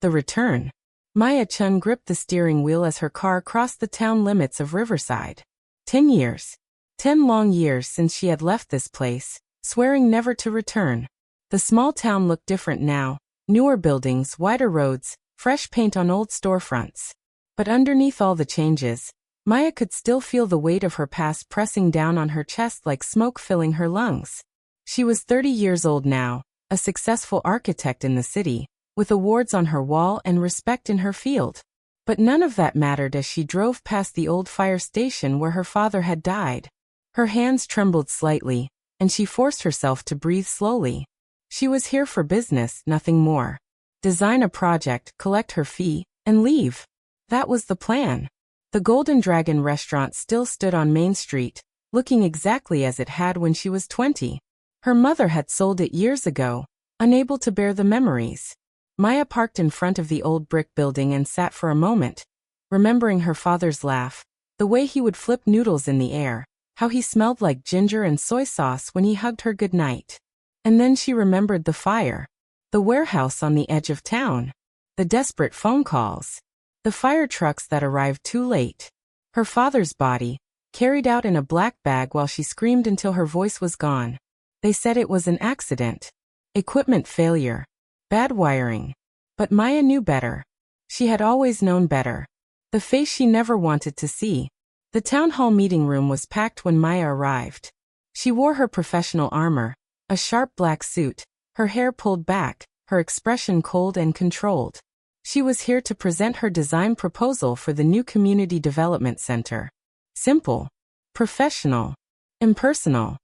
The return. Maya Chun gripped the steering wheel as her car crossed the town limits of Riverside. 10 years. 10 long years since she had left this place, swearing never to return. The small town looked different now. Newer buildings, wider roads, fresh paint on old storefronts. But underneath all the changes, Maya could still feel the weight of her past pressing down on her chest like smoke filling her lungs. She was 30 years old now, a successful architect in the city, with awards on her wall and respect in her field. But none of that mattered as she drove past the old fire station where her father had died. Her hands trembled slightly, and she forced herself to breathe slowly. She was here for business, nothing more. Design a project, collect her fee, and leave. That was the plan. The Golden Dragon restaurant still stood on Main Street, looking exactly as it had when she was 20. Her mother had sold it years ago, unable to bear the memories. Maya parked in front of the old brick building and sat for a moment, remembering her father's laugh, the way he would flip noodles in the air, how he smelled like ginger and soy sauce when he hugged her goodnight. And then she remembered the fire, the warehouse on the edge of town, the desperate phone calls, the fire trucks that arrived too late. Her father's body, carried out in a black bag while she screamed until her voice was gone. They said it was an accident. Equipment failure. Bad wiring. But Maya knew better. She had always known better. The face she never wanted to see. The town hall meeting room was packed when Maya arrived. She wore her professional armor, a sharp black suit, her hair pulled back, her expression cold and controlled. She was here to present her design proposal for the new community development center. Simple. Professional. Impersonal.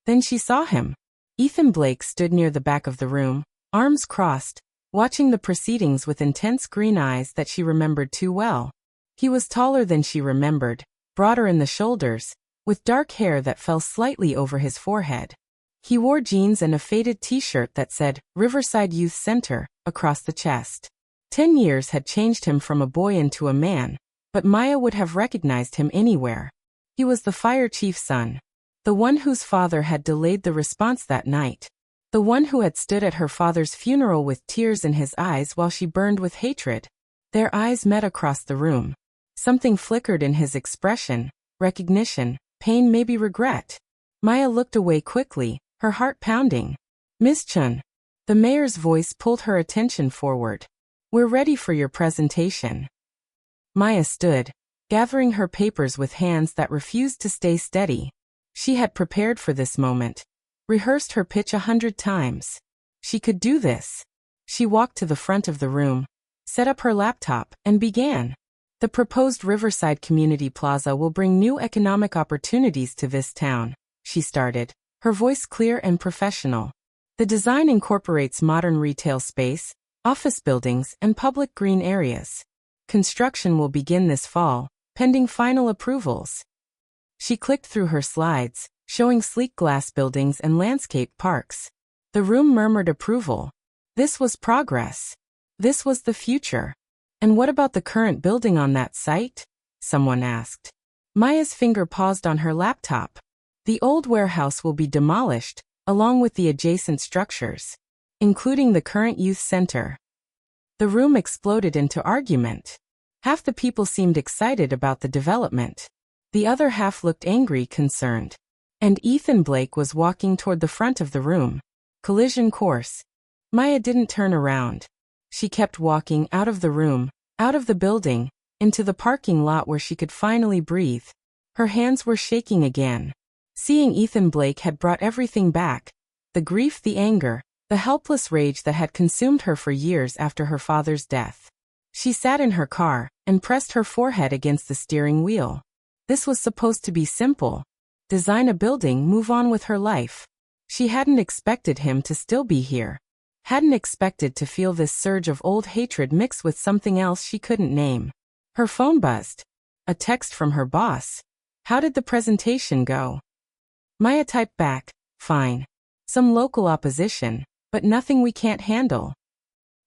Then she saw him. Ethan Blake stood near the back of the room, arms crossed, watching the proceedings with intense green eyes that she remembered too well. He was taller than she remembered, broader in the shoulders, with dark hair that fell slightly over his forehead. He wore jeans and a faded t-shirt that said, Riverside Youth Center, across the chest. 10 years had changed him from a boy into a man, but Maya would have recognized him anywhere. He was the fire chief's son. The one whose father had delayed the response that night. The one who had stood at her father's funeral with tears in his eyes while she burned with hatred. Their eyes met across the room. Something flickered in his expression, recognition, pain, maybe regret. Maya looked away quickly, her heart pounding. Miss Chun. The mayor's voice pulled her attention forward. We're ready for your presentation. Maya stood, gathering her papers with hands that refused to stay steady. She had prepared for this moment, rehearsed her pitch 100 times. She could do this. She walked to the front of the room, set up her laptop, and began. The proposed Riverside Community Plaza will bring new economic opportunities to this town, she started, her voice clear and professional. The design incorporates modern retail space, office buildings, and public green areas. Construction will begin this fall, pending final approvals. She clicked through her slides, showing sleek glass buildings and landscape parks. The room murmured approval. This was progress. This was the future. And what about the current building on that site? Someone asked. Maya's finger paused on her laptop. The old warehouse will be demolished, along with the adjacent structures, including the current youth center. The room exploded into argument. Half the people seemed excited about the development. The other half looked angry, concerned. And Ethan Blake was walking toward the front of the room. Collision course. Maya didn't turn around. She kept walking out of the room, out of the building, into the parking lot where she could finally breathe. Her hands were shaking again. Seeing Ethan Blake had brought everything back. The grief, the anger, the helpless rage that had consumed her for years after her father's death. She sat in her car and pressed her forehead against the steering wheel. This was supposed to be simple. Design a building, move on with her life. She hadn't expected him to still be here. Hadn't expected to feel this surge of old hatred mixed with something else she couldn't name. Her phone buzzed. A text from her boss. How did the presentation go? Maya typed back, fine. Some local opposition, but nothing we can't handle.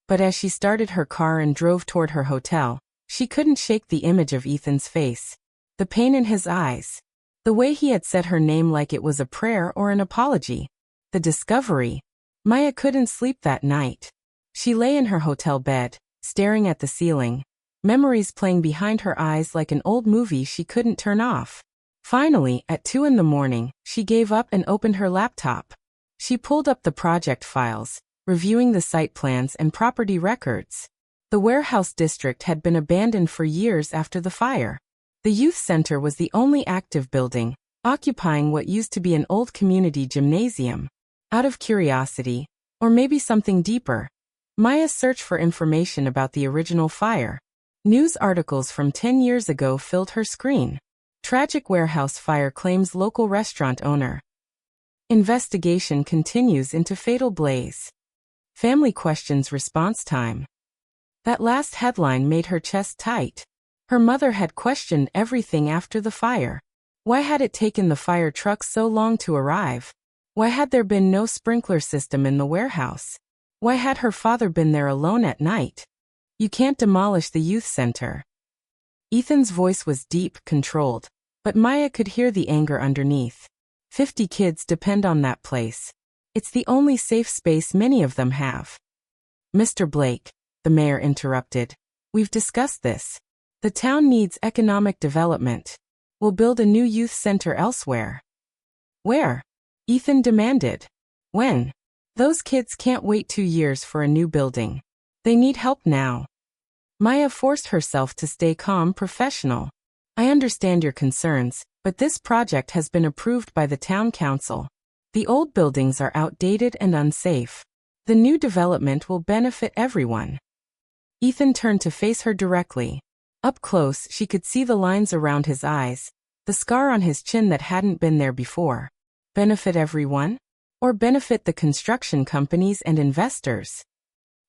But as she started her car and drove toward her hotel, she couldn't shake the image of Ethan's face. The pain in his eyes. The way he had said her name like it was a prayer or an apology. The discovery. Maya couldn't sleep that night. She lay in her hotel bed, staring at the ceiling, memories playing behind her eyes like an old movie she couldn't turn off. Finally, at 2 in the morning, she gave up and opened her laptop. She pulled up the project files, reviewing the site plans and property records. The warehouse district had been abandoned for years after the fire. The youth center was the only active building, occupying what used to be an old community gymnasium. Out of curiosity, or maybe something deeper, Maya searched for information about the original fire. News articles from 10 years ago filled her screen. Tragic warehouse fire claims local restaurant owner. Investigation continues into fatal blaze. Family questions response time. That last headline made her chest tight. Her mother had questioned everything after the fire. Why had it taken the fire truck so long to arrive? Why had there been no sprinkler system in the warehouse? Why had her father been there alone at night? You can't demolish the youth center. Ethan's voice was deep, controlled, but Maya could hear the anger underneath. 50 kids depend on that place. It's the only safe space many of them have. Mr. Blake, the mayor interrupted. We've discussed this. The town needs economic development. We'll build a new youth center elsewhere. Where? Ethan demanded. When? Those kids can't wait 2 years for a new building. They need help now. Maya forced herself to stay calm, professional. I understand your concerns, but this project has been approved by the town council. The old buildings are outdated and unsafe. The new development will benefit everyone. Ethan turned to face her directly. Up close, she could see the lines around his eyes, the scar on his chin that hadn't been there before. Benefit everyone? Or benefit the construction companies and investors?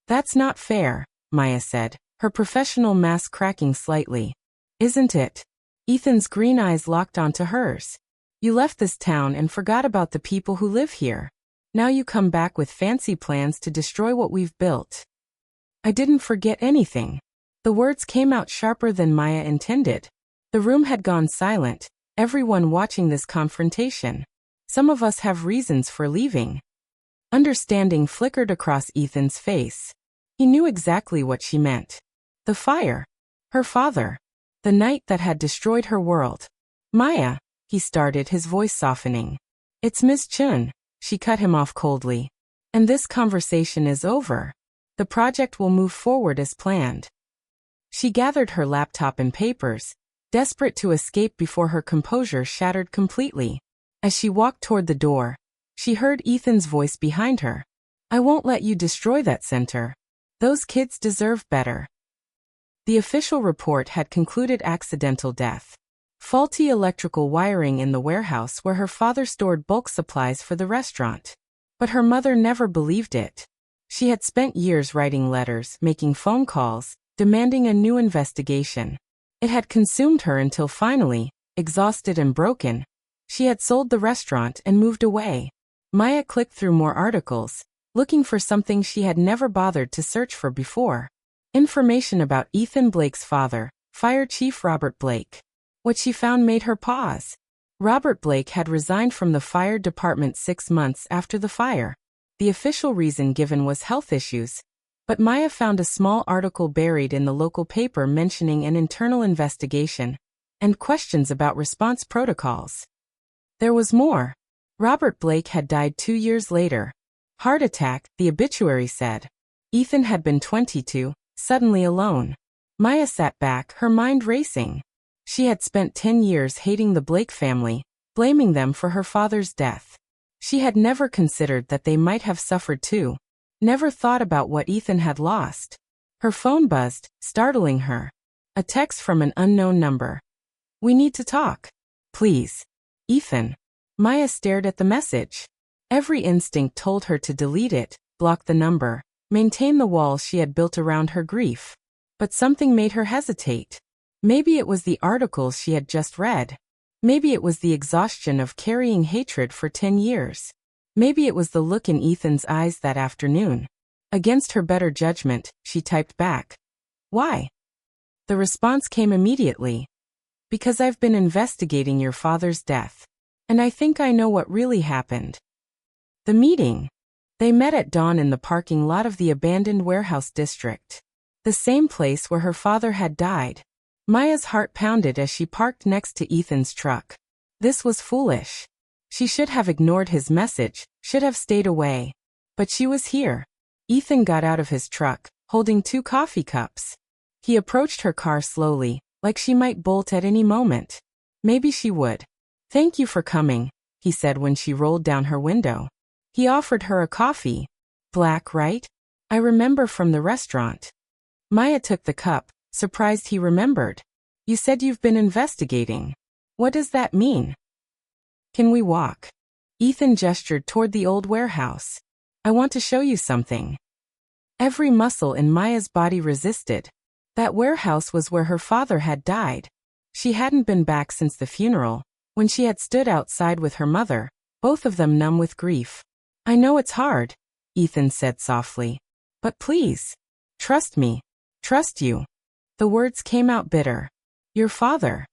That's not fair, Maya said, her professional mask cracking slightly. Isn't it? Ethan's green eyes locked onto hers. You left this town and forgot about the people who live here. Now you come back with fancy plans to destroy what we've built. I didn't forget anything. The words came out sharper than Maya intended. The room had gone silent, everyone watching this confrontation. Some of us have reasons for leaving. Understanding flickered across Ethan's face. He knew exactly what she meant. The fire. Her father. The night that had destroyed her world. Maya, he started, his voice softening. It's Miss Chun, she cut him off coldly. And this conversation is over. The project will move forward as planned. She gathered her laptop and papers, desperate to escape before her composure shattered completely. As she walked toward the door, she heard Ethan's voice behind her. I won't let you destroy that center. Those kids deserve better. The official report had concluded accidental death. Faulty electrical wiring in the warehouse where her father stored bulk supplies for the restaurant. But her mother never believed it. She had spent years writing letters, making phone calls, demanding a new investigation. It had consumed her until finally, exhausted and broken, she had sold the restaurant and moved away. Maya clicked through more articles, looking for something she had never bothered to search for before. Information about Ethan Blake's father, Fire Chief Robert Blake. What she found made her pause. Robert Blake had resigned from the fire department 6 months after the fire. The official reason given was health issues, but Maya found a small article buried in the local paper mentioning an internal investigation and questions about response protocols. There was more. Robert Blake had died 2 years later. Heart attack, the obituary said. Ethan had been 22, suddenly alone. Maya sat back, her mind racing. She had spent 10 years hating the Blake family, blaming them for her father's death. She had never considered that they might have suffered too. Never thought about what Ethan had lost. Her phone buzzed, startling her. A text from an unknown number. We need to talk. Please. Ethan. Maya stared at the message. Every instinct told her to delete it, block the number, maintain the walls she had built around her grief. But something made her hesitate. Maybe it was the articles she had just read. Maybe it was the exhaustion of carrying hatred for 10 years. Maybe it was the look in Ethan's eyes that afternoon. Against her better judgment, she typed back. Why? The response came immediately. Because I've been investigating your father's death. And I think I know what really happened. The meeting. They met at dawn in the parking lot of the abandoned warehouse district. The same place where her father had died. Maya's heart pounded as she parked next to Ethan's truck. This was foolish. She should have ignored his message, should have stayed away. But she was here. Ethan got out of his truck, holding 2 coffee cups. He approached her car slowly, like she might bolt at any moment. Maybe she would. "Thank you for coming," he said when she rolled down her window. He offered her a coffee. "Black, right? I remember from the restaurant." Maya took the cup, surprised he remembered. "You said you've been investigating. What does that mean?" "Can we walk?" Ethan gestured toward the old warehouse. "I want to show you something." Every muscle in Maya's body resisted. That warehouse was where her father had died. She hadn't been back since the funeral, when she had stood outside with her mother, both of them numb with grief. "I know it's hard," Ethan said softly. "But please. Trust me. Trust you." The words came out bitter. "Your father."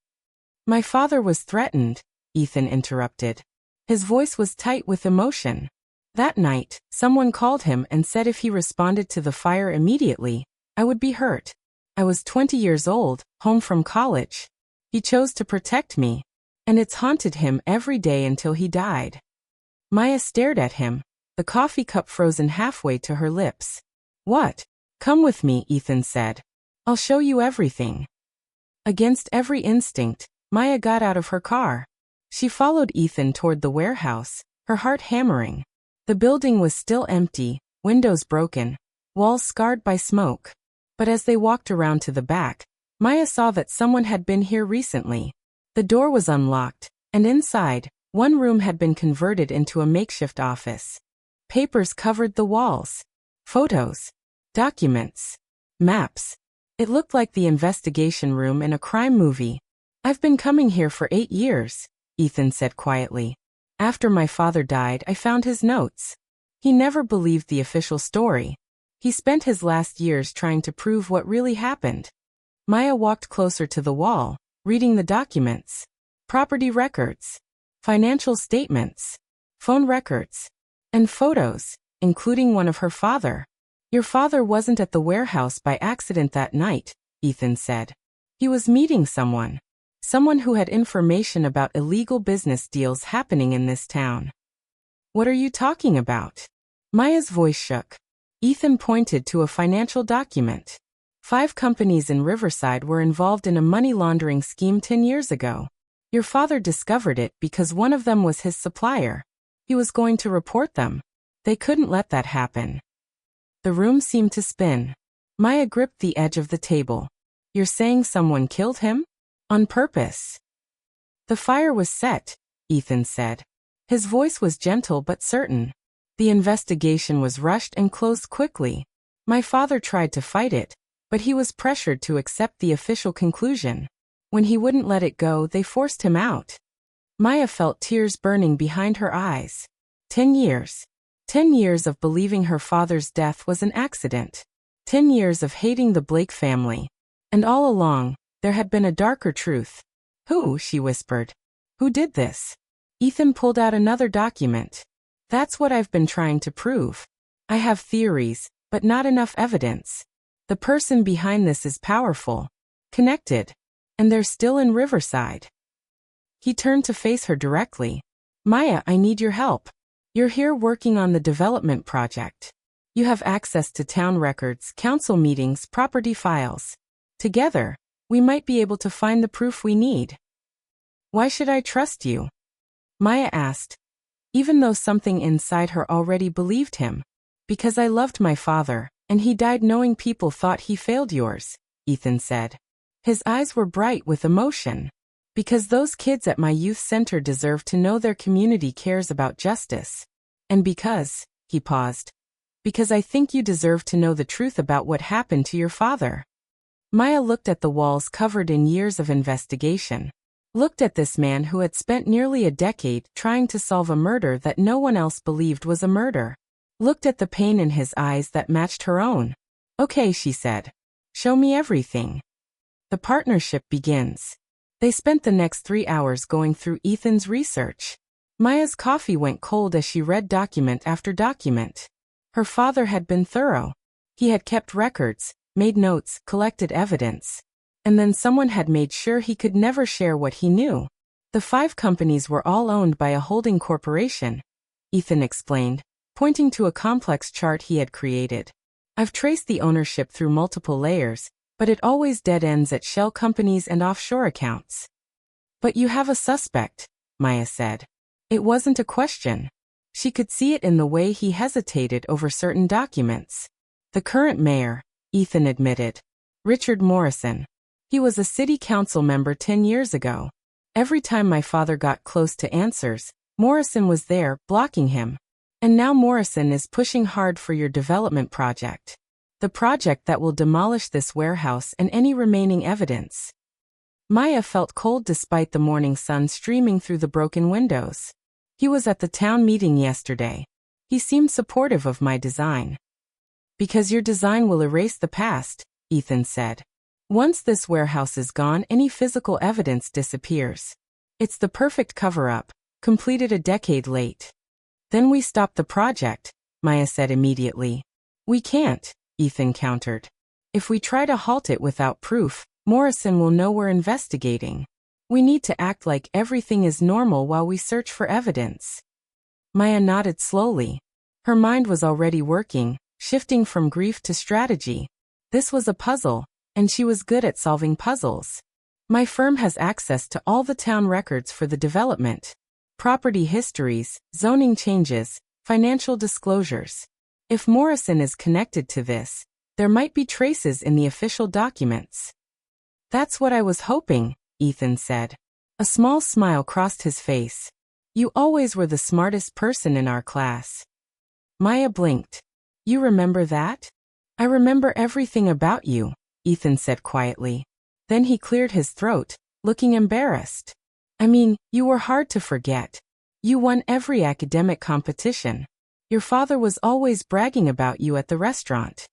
"My father was threatened," Ethan interrupted. His voice was tight with emotion. "That night, someone called him and said if he responded to the fire immediately, I would be hurt. I was 20 years old, home from college. He chose to protect me. And it's haunted him every day until he died." Maya stared at him, the coffee cup frozen halfway to her lips. "What? Come with me," Ethan said. "I'll show you everything." Against every instinct, Maya got out of her car. She followed Ethan toward the warehouse, her heart hammering. The building was still empty, windows broken, walls scarred by smoke. But as they walked around to the back, Maya saw that someone had been here recently. The door was unlocked, and inside, one room had been converted into a makeshift office. Papers covered the walls. Photos. Documents. Maps. It looked like the investigation room in a crime movie. "I've been coming here for 8 years, Ethan said quietly. "After my father died, I found his notes." He never believed the official story. He spent his last years trying to prove what really happened. Maya walked closer to the wall, reading the documents. Property records. Financial statements. Phone records. And photos, including one of her father. "Your father wasn't at the warehouse by accident that night," Ethan said. "He was meeting someone. Someone who had information about illegal business deals happening in this town." "What are you talking about?" Maya's voice shook. Ethan pointed to a financial document. 5 companies in Riverside were involved in a money laundering scheme 10 years ago. Your father discovered it because one of them was his supplier. He was going to report them. They couldn't let that happen. The room seemed to spin. Maya gripped the edge of the table. "You're saying someone killed him? On purpose?" "The fire was set," Ethan said. His voice was gentle but certain. "The investigation was rushed and closed quickly. My father tried to fight it, but he was pressured to accept the official conclusion. When he wouldn't let it go, they forced him out." Maya felt tears burning behind her eyes. 10 years. 10 years of believing her father's death was an accident. 10 years of hating the Blake family. And all along, there had been a darker truth. "Who?" she whispered. "Who did this?" Ethan pulled out another document. "That's what I've been trying to prove. I have theories, but not enough evidence. The person behind this is powerful, connected, and they're still in Riverside." He turned to face her directly. "Maya, I need your help. You're here working on the development project. You have access to town records, council meetings, property files. Together, we might be able to find the proof we need." "Why should I trust you?" Maya asked, even though something inside her already believed him. "Because I loved my father, and he died knowing people thought he failed yours," Ethan said. His eyes were bright with emotion. "Because those kids at my youth center deserve to know their community cares about justice. And because," he paused, "because I think you deserve to know the truth about what happened to your father." Maya looked at the walls covered in years of investigation. Looked at this man who had spent nearly a decade trying to solve a murder that no one else believed was a murder. Looked at the pain in his eyes that matched her own. "Okay," she said. "Show me everything." The partnership begins. They spent the next 3 hours going through Ethan's research. Maya's coffee went cold as she read document after document. Her father had been thorough. He had kept records, made notes, collected evidence. And then someone had made sure he could never share what he knew. The 5 companies were all owned by a holding corporation, Ethan explained, pointing to a complex chart he had created. I've traced the ownership through multiple layers, but it always dead ends at shell companies and offshore accounts. But you have a suspect, Maya said. It wasn't a question. She could see it in the way he hesitated over certain documents. The current mayor, Ethan admitted. Richard Morrison. He was a city council member 10 years ago. Every time my father got close to answers, Morrison was there, blocking him. And now Morrison is pushing hard for your development project. The project that will demolish this warehouse and any remaining evidence. Maya felt cold despite the morning sun streaming through the broken windows. He was at the town meeting yesterday. He seemed supportive of my design. Because your design will erase the past, Ethan said. Once this warehouse is gone, any physical evidence disappears. It's the perfect cover-up, completed a decade late. Then we stop the project, Maya said immediately. We can't, Ethan countered. If we try to halt it without proof, Morrison will know we're investigating. We need to act like everything is normal while we search for evidence. Maya nodded slowly. Her mind was already working, shifting from grief to strategy. This was a puzzle, and she was good at solving puzzles. My firm has access to all the town records for the development. Property histories, zoning changes, financial disclosures. If Morrison is connected to this, there might be traces in the official documents. That's what I was hoping, Ethan said. A small smile crossed his face. You always were the smartest person in our class. Maya blinked. You remember that? I remember everything about you, Ethan said quietly. Then he cleared his throat, looking embarrassed. I mean, you were hard to forget. You won every academic competition. Your father was always bragging about you at the restaurant.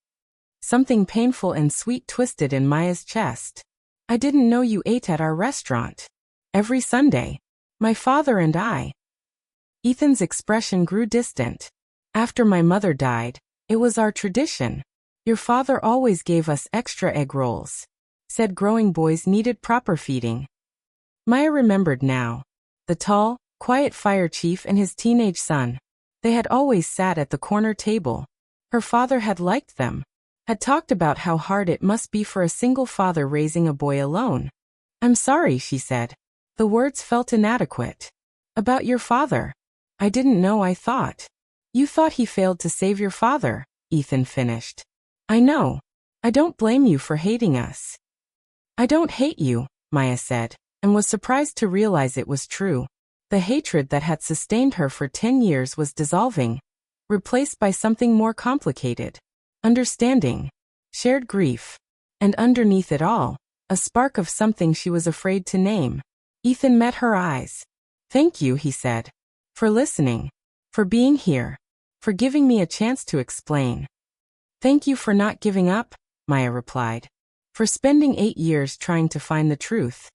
Something painful and sweet twisted in Maya's chest. I didn't know you ate at our restaurant. Every Sunday. My father and I. Ethan's expression grew distant. After my mother died, it was our tradition. Your father always gave us extra egg rolls. Said growing boys needed proper feeding. Maya remembered now. The tall, quiet fire chief and his teenage son. They had always sat at the corner table. Her father had liked them. Had talked about how hard it must be for a single father raising a boy alone. I'm sorry, she said. The words felt inadequate. About your father. I didn't know. I thought. You thought he failed to save your father, Ethan finished. I know. I don't blame you for hating us. I don't hate you, Maya said, and was surprised to realize it was true. The hatred that had sustained her for 10 years was dissolving, replaced by something more complicated. Understanding. Shared grief. And underneath it all, a spark of something she was afraid to name. Ethan met her eyes. Thank you, he said. For listening. For being here. For giving me a chance to explain. Thank you for not giving up, Maya replied. For spending 8 years trying to find the truth.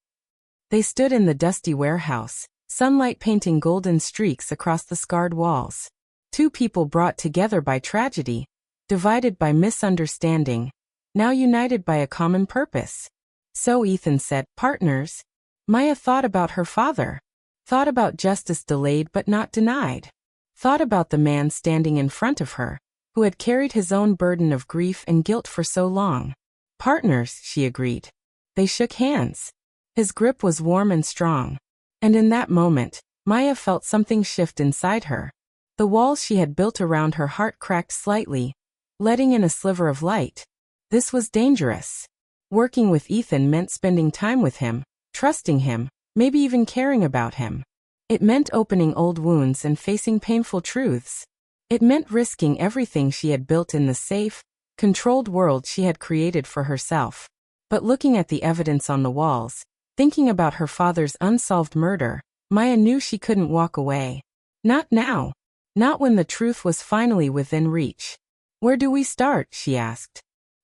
They stood in the dusty warehouse, sunlight painting golden streaks across the scarred walls. 2 people brought together by tragedy, divided by misunderstanding, now united by a common purpose. So Ethan said, partners. Maya thought about her father. Thought about justice delayed but not denied. Thought about the man standing in front of her, who had carried his own burden of grief and guilt for so long. Partners, she agreed. They shook hands. His grip was warm and strong. And in that moment, Maya felt something shift inside her. The walls she had built around her heart cracked slightly, letting in a sliver of light. This was dangerous. Working with Ethan meant spending time with him, trusting him, maybe even caring about him. It meant opening old wounds and facing painful truths. It meant risking everything she had built in the safe, controlled world she had created for herself. But looking at the evidence on the walls, thinking about her father's unsolved murder, Maya knew she couldn't walk away. Not now. Not when the truth was finally within reach. Where do we start? She asked.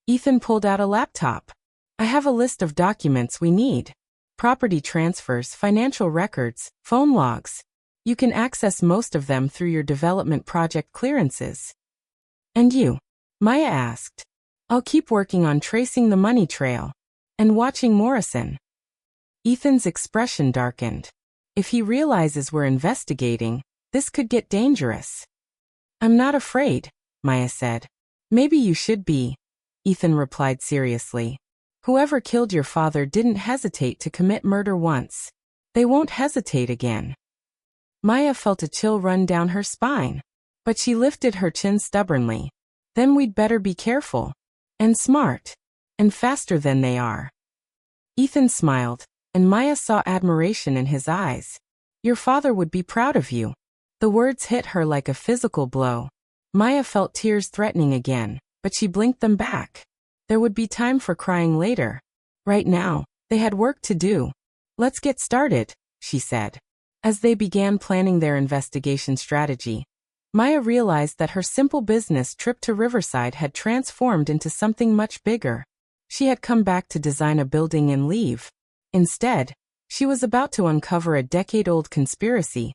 Ethan pulled out a laptop. I have a list of documents we need. Property transfers, financial records, phone logs. You can access most of them through your development project clearances. And you? Maya asked. I'll keep working on tracing the money trail. And watching Morrison. Ethan's expression darkened. If he realizes we're investigating, this could get dangerous. I'm not afraid, Maya said. Maybe you should be, Ethan replied seriously. Whoever killed your father didn't hesitate to commit murder once. They won't hesitate again. Maya felt a chill run down her spine. But she lifted her chin stubbornly. Then we'd better be careful. And smart. And faster than they are. Ethan smiled, and Maya saw admiration in his eyes. Your father would be proud of you. The words hit her like a physical blow. Maya felt tears threatening again, but she blinked them back. There would be time for crying later. Right now, they had work to do. Let's get started, she said. As they began planning their investigation strategy, Maya realized that her simple business trip to Riverside had transformed into something much bigger. She had come back to design a building and leave. Instead, she was about to uncover a decade-old conspiracy,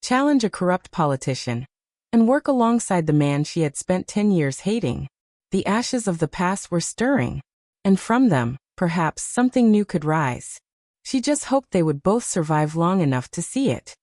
challenge a corrupt politician, and work alongside the man she had spent 10 years hating. The ashes of the past were stirring, and from them, perhaps something new could rise. She just hoped they would both survive long enough to see it.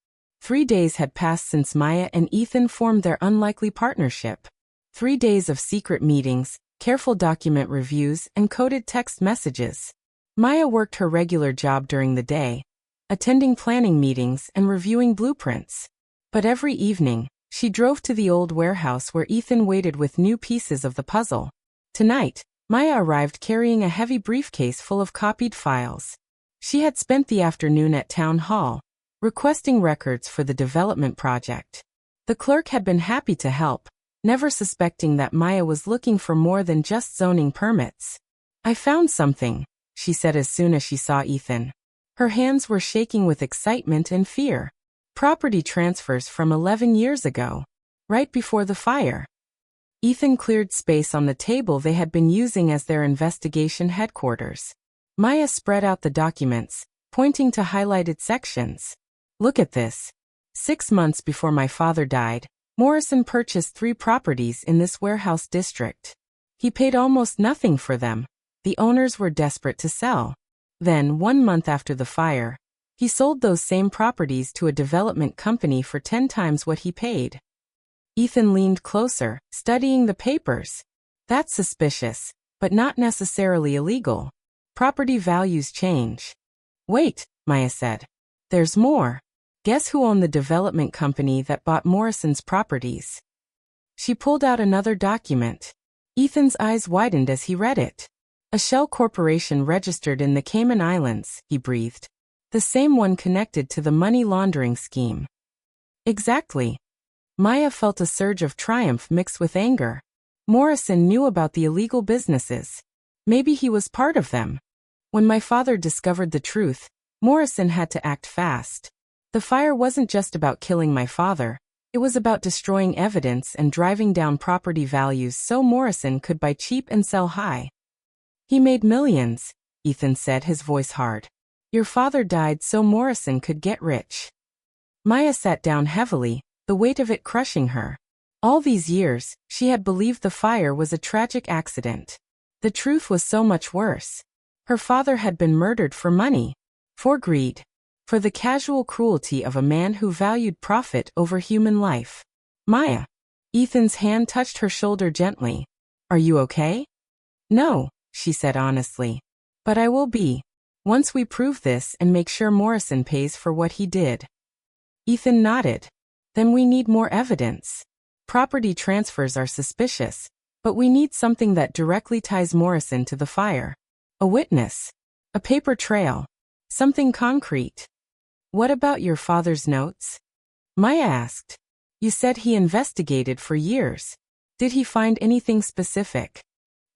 3 days had passed since Maya and Ethan formed their unlikely partnership. 3 days of secret meetings, careful document reviews, and coded text messages. Maya worked her regular job during the day, attending planning meetings and reviewing blueprints. But every evening, she drove to the old warehouse where Ethan waited with new pieces of the puzzle. Tonight, Maya arrived carrying a heavy briefcase full of copied files. She had spent the afternoon at town hall, requesting records for the development project. The clerk had been happy to help, never suspecting that Maya was looking for more than just zoning permits. I found something, she said as soon as she saw Ethan. Her hands were shaking with excitement and fear. Property transfers from 11 years ago, right before the fire. Ethan cleared space on the table they had been using as their investigation headquarters. Maya spread out the documents, pointing to highlighted sections. Look at this. 6 months before my father died, Morrison purchased 3 properties in this warehouse district. He paid almost nothing for them. The owners were desperate to sell. Then, 1 month after the fire, he sold those same properties to a development company for 10 times what he paid. Ethan leaned closer, studying the papers. That's suspicious, but not necessarily illegal. Property values change. Wait, Maya said. There's more. Guess who owned the development company that bought Morrison's properties? She pulled out another document. Ethan's eyes widened as he read it. A shell corporation registered in the Cayman Islands, he breathed. The same one connected to the money laundering scheme. Exactly. Maya felt a surge of triumph mixed with anger. Morrison knew about the illegal businesses. Maybe he was part of them. When my father discovered the truth, Morrison had to act fast. The fire wasn't just about killing my father. It was about destroying evidence and driving down property values so Morrison could buy cheap and sell high. He made millions, Ethan said, his voice hard. Your father died so Morrison could get rich. Maya sat down heavily, the weight of it crushing her. All these years, she had believed the fire was a tragic accident. The truth was so much worse. Her father had been murdered for money. For greed. For the casual cruelty of a man who valued profit over human life. Maya. Ethan's hand touched her shoulder gently. Are you okay? No, she said honestly. But I will be. Once we prove this and make sure Morrison pays for what he did. Ethan nodded. Then we need more evidence. Property transfers are suspicious, but we need something that directly ties Morrison to the fire. A witness. A paper trail. Something concrete. What about your father's notes? Maya asked. You said he investigated for years. Did he find anything specific?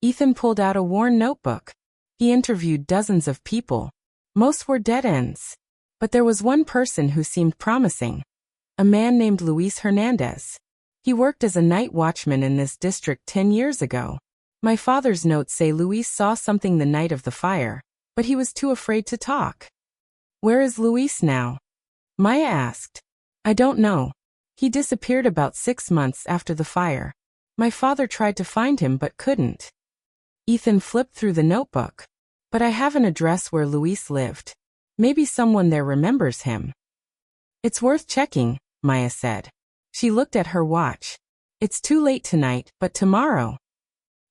Ethan pulled out a worn notebook. He interviewed dozens of people. Most were dead ends. But there was one person who seemed promising. A man named Luis Hernandez. He worked as a night watchman in this district 10 years ago. My father's notes say Luis saw something the night of the fire, but he was too afraid to talk. Where is Luis now? Maya asked. I don't know. He disappeared about 6 months after the fire. My father tried to find him but couldn't. Ethan flipped through the notebook. But I have an address where Luis lived. Maybe someone there remembers him. It's worth checking, Maya said. She looked at her watch. It's too late tonight, but tomorrow.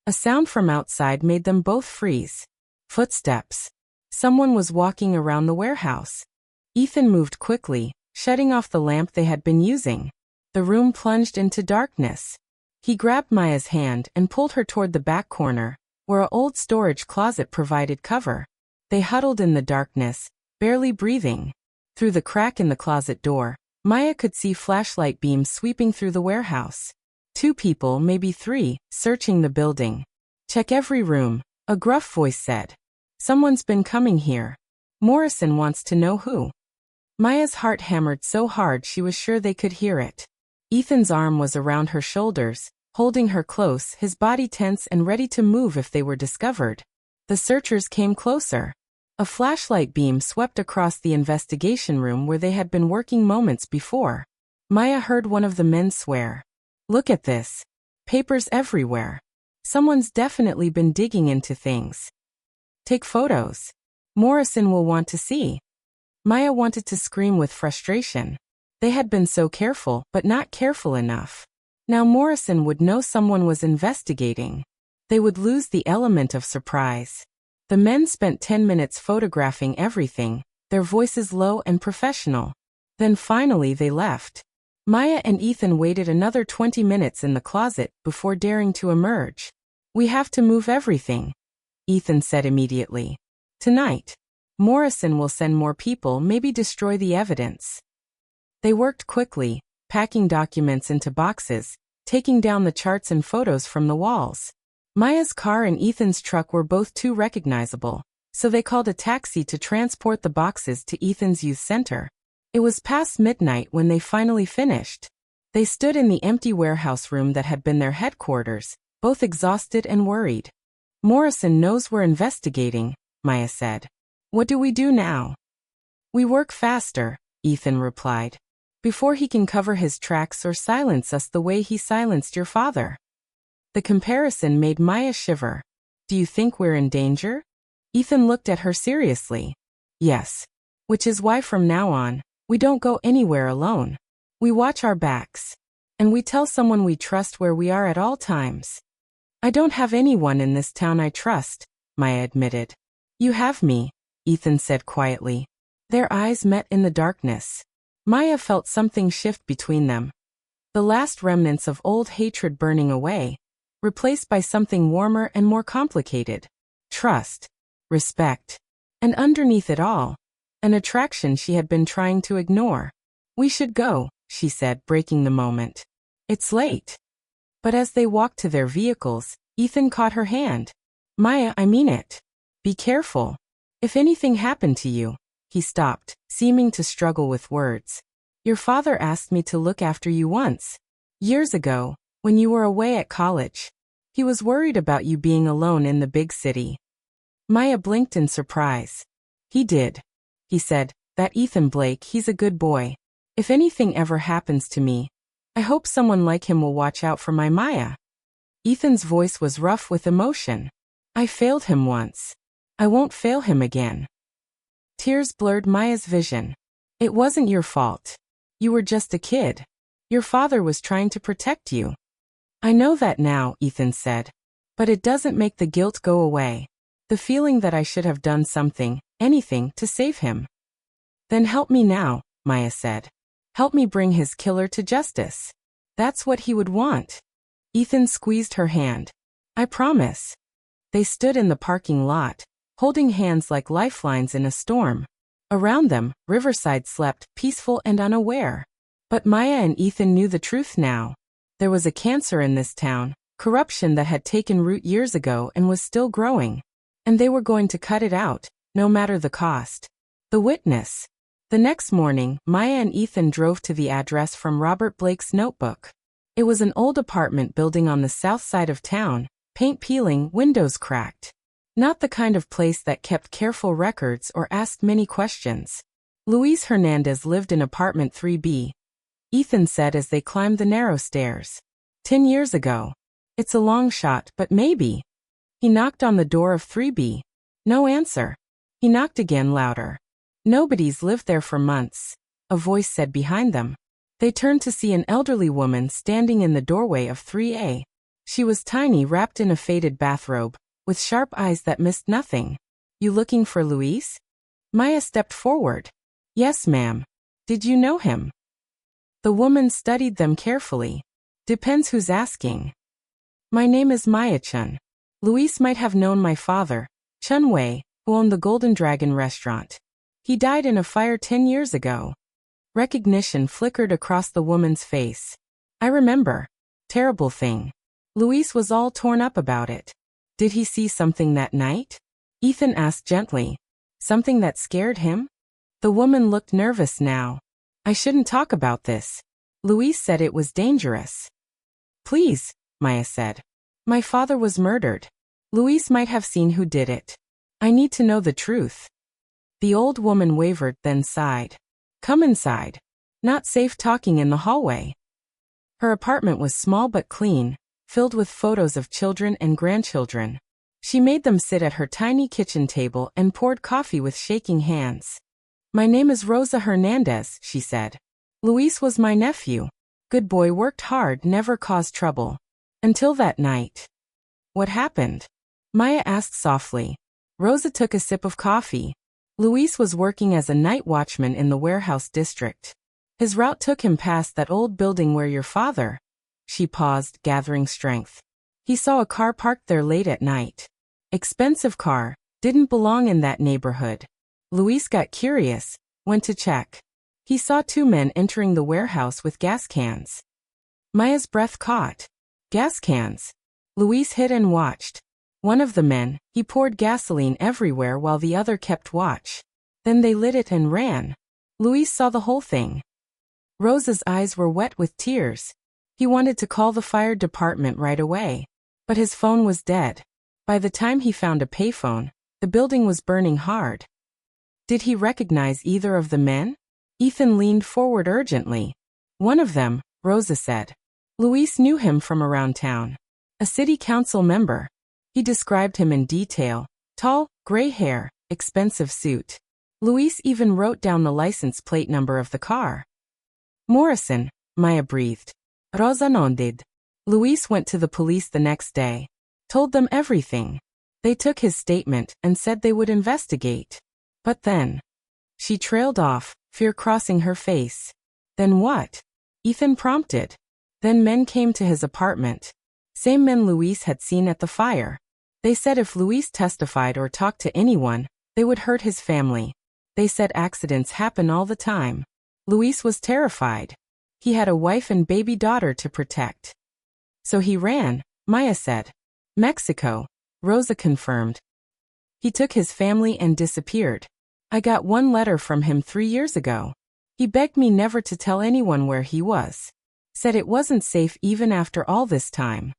A sound from outside made them both freeze. Footsteps. Someone was walking around the warehouse. Ethan moved quickly, shutting off the lamp they had been using. The room plunged into darkness. He grabbed Maya's hand and pulled her toward the back corner, where an old storage closet provided cover. They huddled in the darkness, barely breathing. Through the crack in the closet door, Maya could see flashlight beams sweeping through the warehouse. 2 people, maybe 3, searching the building. Check every room, a gruff voice said. Someone's been coming here. Morrison wants to know who. Maya's heart hammered so hard she was sure they could hear it. Ethan's arm was around her shoulders, holding her close, his body tense and ready to move if they were discovered. The searchers came closer. A flashlight beam swept across the investigation room where they had been working moments before. Maya heard one of the men swear. Look at this. Papers everywhere. Someone's definitely been digging into things. Take photos. Morrison will want to see. Maya wanted to scream with frustration. They had been so careful, but not careful enough. Now Morrison would know someone was investigating. They would lose the element of surprise. The men spent 10 minutes photographing everything, their voices low and professional. Then finally they left. Maya and Ethan waited another 20 minutes in the closet before daring to emerge. We have to move everything, Ethan said immediately. Tonight. Morrison will send more people, maybe destroy the evidence. They worked quickly, packing documents into boxes, taking down the charts and photos from the walls. Maya's car and Ethan's truck were both too recognizable, so they called a taxi to transport the boxes to Ethan's youth center. It was past midnight when they finally finished. They stood in the empty warehouse room that had been their headquarters, both exhausted and worried. Morrison knows we're investigating, Maya said. What do we do now? We work faster, Ethan replied. Before he can cover his tracks or silence us the way he silenced your father. The comparison made Maya shiver. Do you think we're in danger? Ethan looked at her seriously. Yes. Which is why from now on, we don't go anywhere alone. We watch our backs. And we tell someone we trust where we are at all times. I don't have anyone in this town I trust, Maya admitted. You have me, Ethan said quietly. Their eyes met in the darkness. Maya felt something shift between them. The last remnants of old hatred burning away, replaced by something warmer and more complicated. Trust, respect, and underneath it all, an attraction she had been trying to ignore. We should go, she said, breaking the moment. It's late. But as they walked to their vehicles, Ethan caught her hand. Maya, I mean it. Be careful. If anything happened to you. He stopped, seeming to struggle with words. Your father asked me to look after you once. Years ago, when you were away at college. He was worried about you being alone in the big city. Maya blinked in surprise. He did. He said, that Ethan Blake, he's a good boy. If anything ever happens to me, I hope someone like him will watch out for my Maya. Ethan's voice was rough with emotion. I failed him once. I won't fail him again. Tears blurred Maya's vision. It wasn't your fault. You were just a kid. Your father was trying to protect you. I know that now, Ethan said. But it doesn't make the guilt go away. The feeling that I should have done something, anything, to save him. Then help me now, Maya said. Help me bring his killer to justice. That's what he would want. Ethan squeezed her hand. I promise. They stood in the parking lot, holding hands like lifelines in a storm. Around them, Riverside slept, peaceful and unaware. But Maya and Ethan knew the truth now. There was a cancer in this town, corruption that had taken root years ago and was still growing. And they were going to cut it out, no matter the cost. The witness. The next morning, Maya and Ethan drove to the address from Robert Blake's notebook. It was an old apartment building on the south side of town, paint peeling, windows cracked. Not the kind of place that kept careful records or asked many questions. Luis Hernandez lived in apartment 3B. Ethan said as they climbed the narrow stairs. 10 years ago. It's a long shot, but maybe. He knocked on the door of 3B. No answer. He knocked again, louder. Nobody's lived there for months, a voice said behind them. They turned to see an elderly woman standing in the doorway of 3A. She was tiny, wrapped in a faded bathrobe, with sharp eyes that missed nothing. You looking for Luis? Maya stepped forward. Yes, ma'am. Did you know him? The woman studied them carefully. Depends who's asking. My name is Maya Chun. Luis might have known my father, Chun Wei, who owned the Golden Dragon restaurant. He died in a fire 10 years ago. Recognition flickered across the woman's face. I remember. Terrible thing. Luis was all torn up about it. Did he see something that night? Ethan asked gently. Something that scared him? The woman looked nervous now. I shouldn't talk about this. Luis said it was dangerous. Please, Maya said. My father was murdered. Luis might have seen who did it. I need to know the truth. The old woman wavered, then sighed. Come inside. Not safe talking in the hallway. Her apartment was small but clean, filled with photos of children and grandchildren. She made them sit at her tiny kitchen table and poured coffee with shaking hands. My name is Rosa Hernandez, she said. Luis was my nephew. Good boy, worked hard, never caused trouble. Until that night. What happened? Maya asked softly. Rosa took a sip of coffee. Luis was working as a night watchman in the warehouse district. His route took him past that old building where your father... She paused, gathering strength. He saw a car parked there late at night. Expensive car, didn't belong in that neighborhood. Luis got curious, went to check. He saw two men entering the warehouse with gas cans. Maya's breath caught. Gas cans. Luis hid and watched. One of the men, he poured gasoline everywhere while the other kept watch. Then they lit it and ran. Luis saw the whole thing. Rosa's eyes were wet with tears. He wanted to call the fire department right away. But his phone was dead. By the time he found a payphone, the building was burning hard. Did he recognize either of the men? Ethan leaned forward urgently. One of them, Rosa said. Luis knew him from around town. A city council member. He described him in detail. Tall, gray hair, expensive suit. Luis even wrote down the license plate number of the car. Morrison, Maya breathed. Rosa nodded. Luis went to the police the next day. Told them everything. They took his statement and said they would investigate. But then... She trailed off, fear crossing her face. Then what? Ethan prompted. Then men came to his apartment. Same men Luis had seen at the fire. They said if Luis testified or talked to anyone, they would hurt his family. They said accidents happen all the time. Luis was terrified. He had a wife and baby daughter to protect. So he ran, Maya said. Mexico, Rosa confirmed. He took his family and disappeared. I got one letter from him 3 years ago. He begged me never to tell anyone where he was. Said it wasn't safe even after all this time.